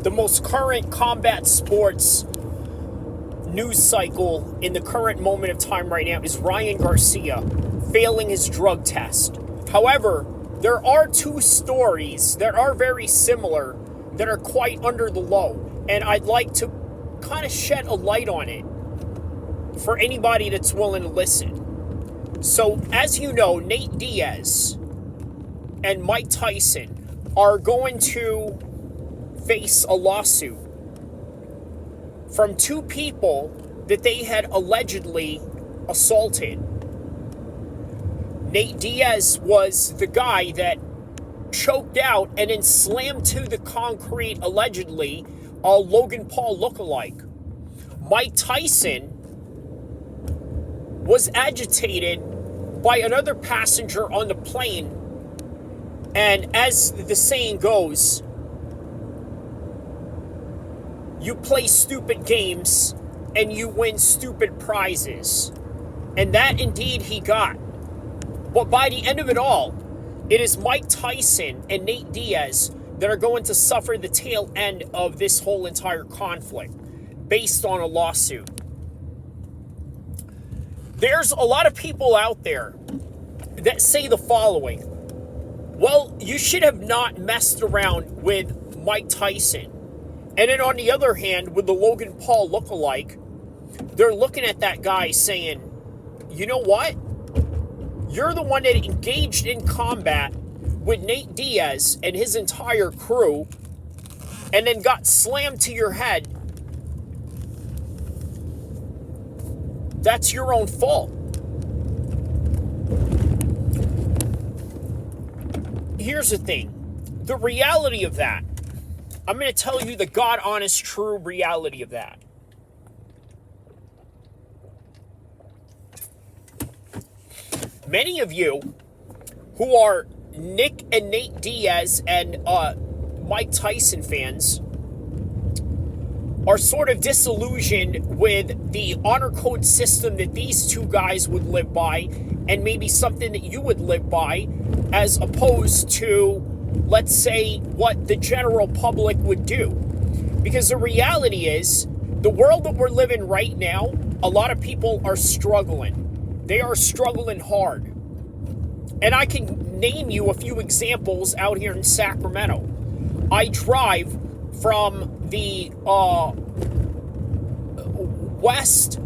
the most current combat sports news cycle in the current moment of time right now is Ryan Garcia failing his drug test. However, there are two stories that are very similar that are quite under the low, and I'd like to kind of shed a light on it for anybody that's willing to listen. So, as you know, Nate Diaz and Mike Tyson are going to face a lawsuit from two people that they had allegedly assaulted. Nate Diaz was the guy that choked out and then slammed to the concrete, allegedly, a Logan Paul lookalike. Mike Tyson was agitated by another passenger on the plane, and as the saying goes, you play stupid games and you win stupid prizes. And that indeed he got. But by the end of it all, it is Mike Tyson and Nate Diaz that are going to suffer the tail end of this whole entire conflict based on a lawsuit. There's a lot of people out there that say the following: well, you should have not messed around with Mike Tyson. And then on the other hand, with the Logan Paul lookalike, they're looking at that guy saying, you know what? You're the one that engaged in combat with Nate Diaz and his entire crew and then got slammed to your head. That's your own fault. Here's the thing. The reality of that, I'm going to tell you the God honest true reality of that. Many of you who are Nick and Nate Diaz and Mike Tyson fans are sort of disillusioned with the honor code system that these two guys would live by, and maybe something that you would live by, as opposed to, let's say, what the general public would do. Because the reality is, the world that we're living right now, a lot of people are struggling. They are struggling hard. And I can name you a few examples out here in Sacramento. I drive from the West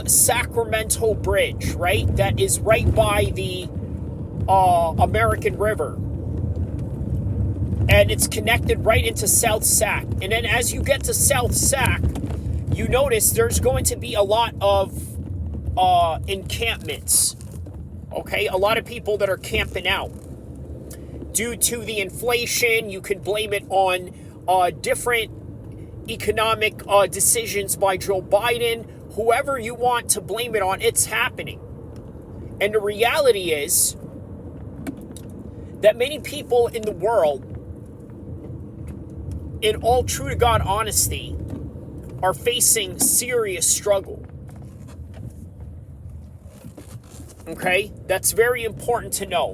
Sacramento Bridge, right? That is right by the American River. And it's connected right into South Sac. And then as you get to South Sac, you notice there's going to be a lot of encampments. Okay? A lot of people that are camping out. Due to the inflation, you can blame it on different economic decisions by Joe Biden. Whoever you want to blame it on, it's happening. And the reality is that many people in the world, in all true to God honesty, are facing serious struggle. Okay? That's very important to know.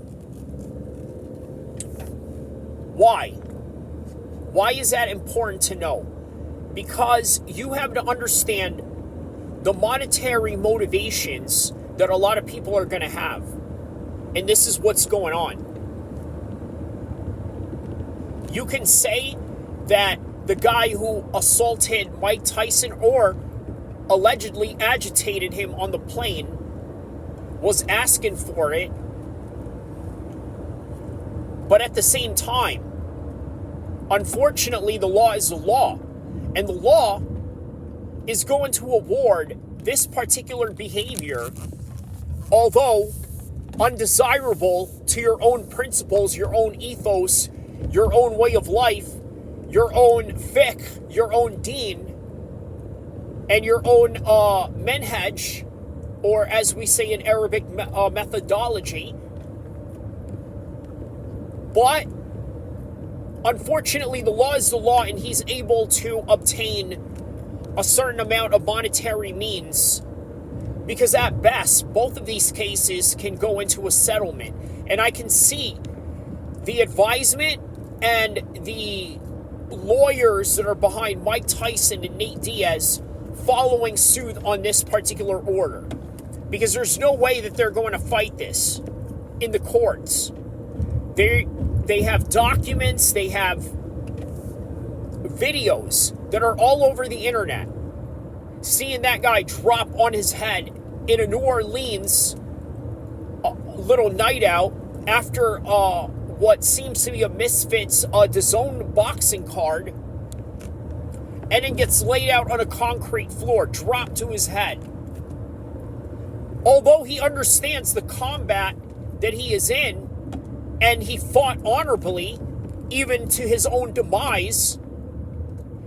Why? Why is that important to know? Because you have to understand the monetary motivations that a lot of people are going to have. And this is what's going on. You can say that the guy who assaulted Mike Tyson or allegedly agitated him on the plane was asking for it. But at the same time, unfortunately, the law is the law. And the law is going to award this particular behavior, although undesirable to your own principles, your own ethos, your own way of life, your own fiqh, your own deen, and your own manhaj, or as we say in Arabic, methodology. But unfortunately, the law is the law, and he's able to obtain a certain amount of monetary means, because at best, both of these cases can go into a settlement. And I can see the advisement and the lawyers that are behind Mike Tyson and Nate Diaz following suit on this particular order. Because there's no way that they're going to fight this in the courts. They have documents, they have videos that are all over the internet. Seeing that guy drop on his head in a New Orleans little night out after what seems to be a Misfits DAZN boxing card, and then gets laid out on a concrete floor, dropped to his head. Although he understands the combat that he is in, and he fought honorably, even to his own demise,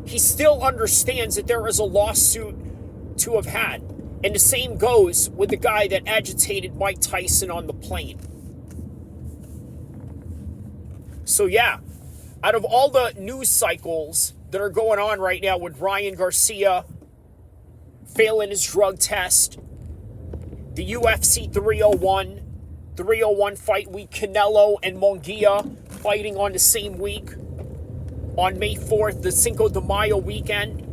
he still understands that there is a lawsuit to have had. And the same goes with the guy that agitated Mike Tyson on the plane. So yeah, out of all the news cycles that are going on right now with Ryan Garcia failing his drug test, the UFC 301 fight week, Canelo and Munguia fighting on the same week, on May 4th, the Cinco de Mayo weekend.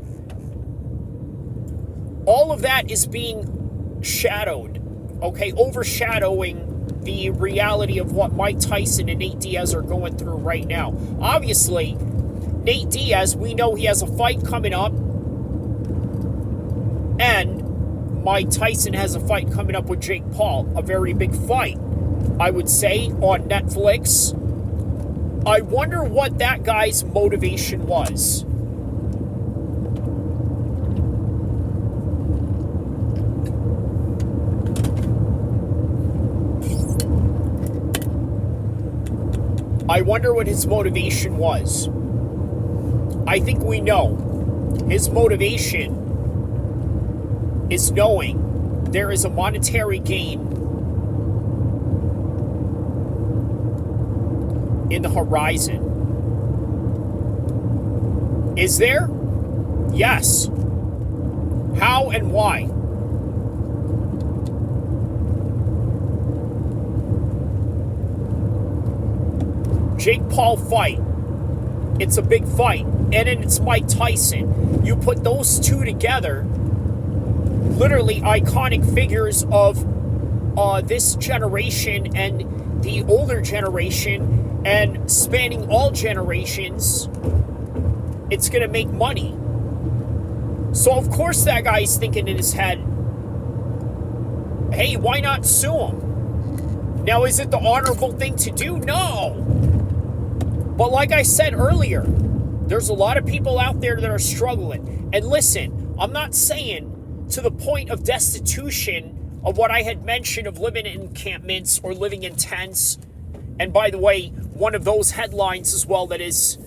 All of that is being shadowed, okay, overshadowing the reality of what Mike Tyson and Nate Diaz are going through right now. Obviously, Nate Diaz, we know he has a fight coming up, and Mike Tyson has a fight coming up with Jake Paul, a very big fight, I would say, on Netflix. I wonder what that guy's motivation was. I wonder what his motivation was. I think we know. His motivation is knowing there is a monetary gain in the horizon. Is there? Yes. How and why? Jake Paul fight. It's a big fight. And then it's Mike Tyson. You put those two together, literally iconic figures of this generation and the older generation, and spanning all generations, it's going to make money. So of course that guy's thinking in his head, hey, why not sue him? Now, is it the honorable thing to do? No. But like I said earlier, there's a lot of people out there that are struggling. And listen, I'm not saying to the point of destitution of what I had mentioned of living in encampments or living in tents. And by the way, one of those headlines as well that is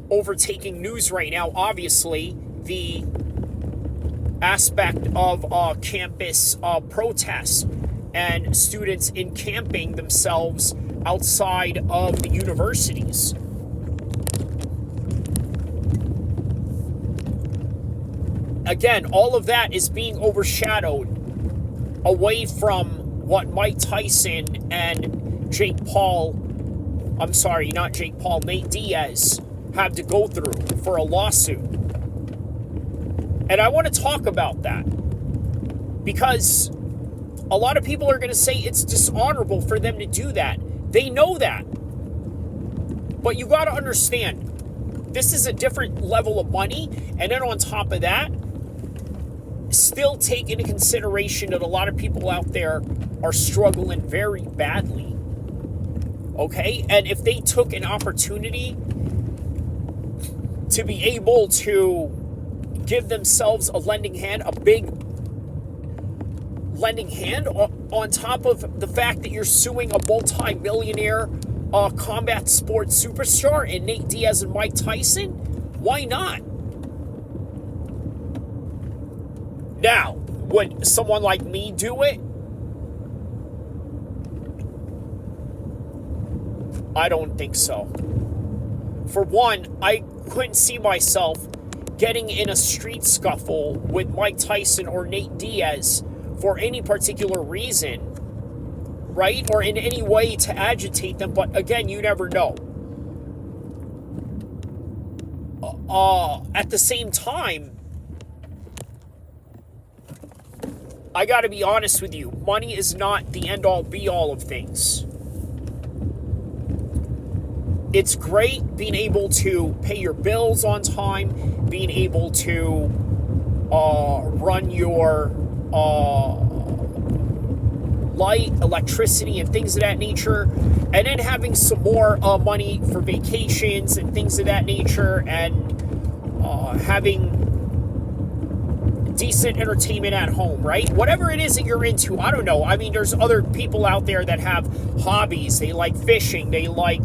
overtaking news right now, obviously, the aspect of campus protests and students encamping themselves outside of the universities. Again, all of that is being overshadowed away from what Mike Tyson and Nate Diaz have to go through for a lawsuit. And I want to talk about that because a lot of people are going to say it's dishonorable for them to do that. They know that. But you got to understand, this is a different level of money. And then on top of that, still take into consideration that a lot of people out there are struggling very badly. Okay? And if they took an opportunity to be able to give themselves a lending hand, a big lending hand, on top of the fact that you're suing a multi-millionaire combat sports superstar in Nate Diaz and Mike Tyson, why not? Now, would someone like me do it? I don't think so. For one, I couldn't see myself getting in a street scuffle with Mike Tyson or Nate Diaz for any particular reason, right? Or in any way to agitate them. But again, you never know. at the same time, I got to be honest with you. Money is not the end-all, be-all of things. It's great being able to pay your bills on time, being able to run your light, electricity, and things of that nature, and then having some more money for vacations and things of that nature, and having decent entertainment at home, right? Whatever it is that you're into, I don't know. I mean, there's other people out there that have hobbies. They like fishing. They like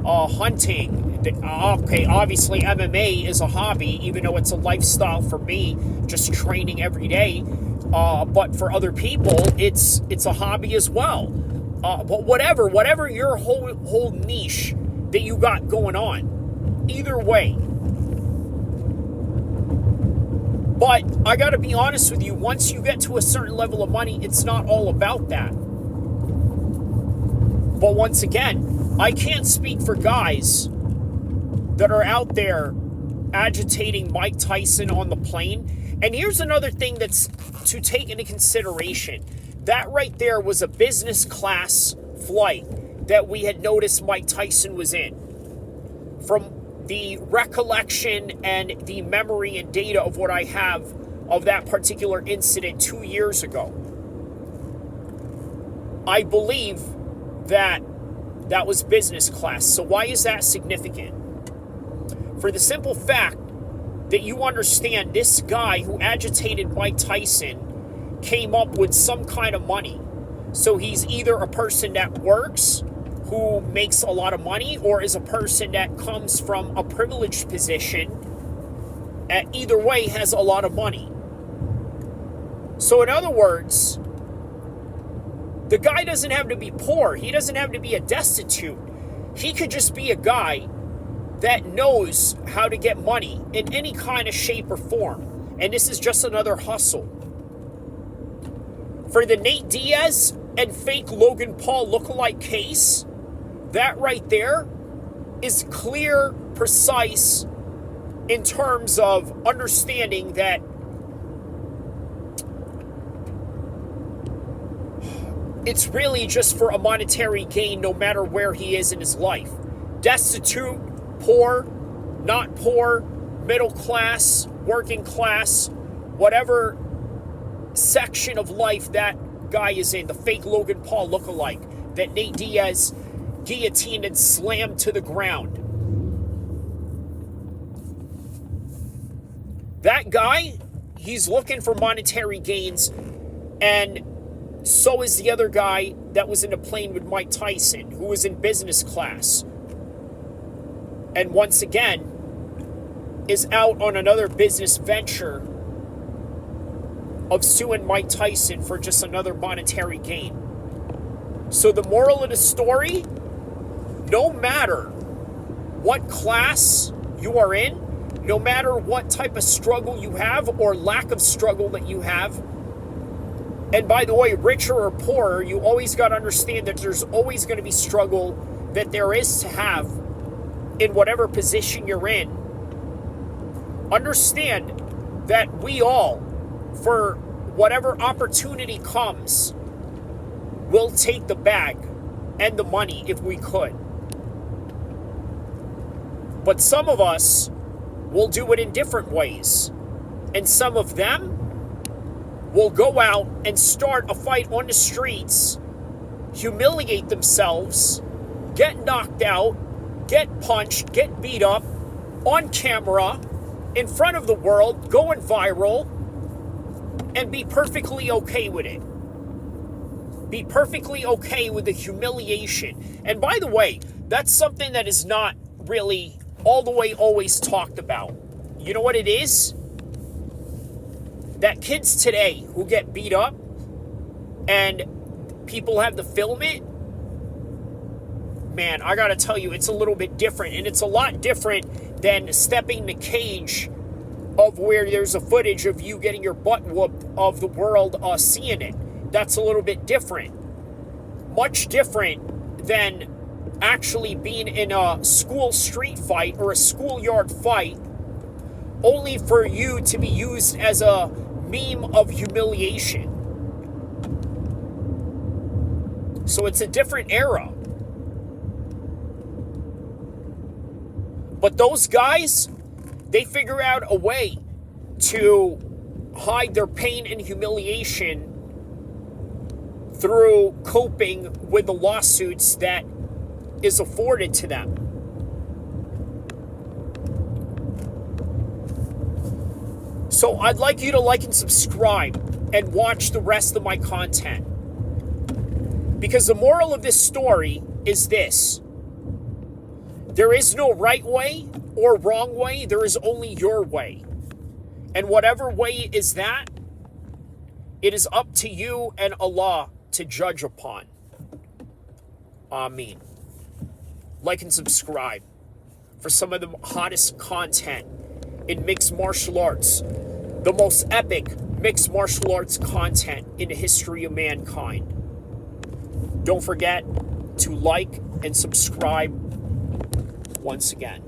hunting. Okay, obviously MMA is a hobby, even though it's a lifestyle for me, just training every day. But for other people, it's a hobby as well. But whatever your whole niche that you got going on, either way. But I got to be honest with you, once you get to a certain level of money, it's not all about that. But once again, I can't speak for guys that are out there agitating Mike Tyson on the plane. And here's another thing that's to take into consideration. That right there was a business class flight that we had noticed Mike Tyson was in. From the recollection and the memory and data of what I have of that particular incident 2 years ago, I believe that was business class. So why is that significant? For the simple fact that you understand this guy who agitated Mike Tyson came up with some kind of money. So he's either a person that works, who makes a lot of money, or is a person that comes from a privileged position, and either way has a lot of money. So in other words, the guy doesn't have to be poor. He doesn't have to be a destitute. He could just be a guy that knows how to get money in any kind of shape or form. And this is just another hustle. For the Nate Diaz and fake Logan Paul lookalike case, that right there is clear, precise in terms of understanding that it's really just for a monetary gain no matter where he is in his life. Destitute, poor, not poor, middle class, working class, whatever section of life that guy is in, the fake Logan Paul lookalike that Nate Diaz guillotined and slammed to the ground. That guy, he's looking for monetary gains, and so is the other guy that was in a plane with Mike Tyson, who was in business class. And once again, is out on another business venture of suing Mike Tyson for just another monetary gain. So the moral of the story, no matter what class you are in, no matter what type of struggle you have or lack of struggle that you have, and by the way, richer or poorer, you always got to understand that there's always going to be struggle that there is to have in whatever position you're in. Understand that we all, for whatever opportunity comes, will take the bag and the money if we could. But some of us will do it in different ways. And some of them will go out and start a fight on the streets, humiliate themselves, get knocked out, get punched, get beat up, on camera, in front of the world, going viral, and be perfectly okay with it. Be perfectly okay with the humiliation. And by the way, that's something that is not really all the way always talked about. You know what it is? That kids today who get beat up and people have to film it, man, I gotta tell you, it's a little bit different. And it's a lot different than stepping the cage of where there's a footage of you getting your butt whooped of the world seeing it. That's a little bit different. Much different than actually being in a school street fight or a schoolyard fight only for you to be used as a meme of humiliation. So it's a different era. But those guys, they figure out a way to hide their pain and humiliation through coping with the lawsuits that is afforded to them. So I'd like you to like and subscribe and watch the rest of my content. Because the moral of this story is this: there is no right way or wrong way, there is only your way. And whatever way is that, it is up to you and Allah to judge upon. Ameen. Like and subscribe for some of the hottest content in mixed martial arts, the most epic mixed martial arts content in the history of mankind. Don't forget to like and subscribe once again.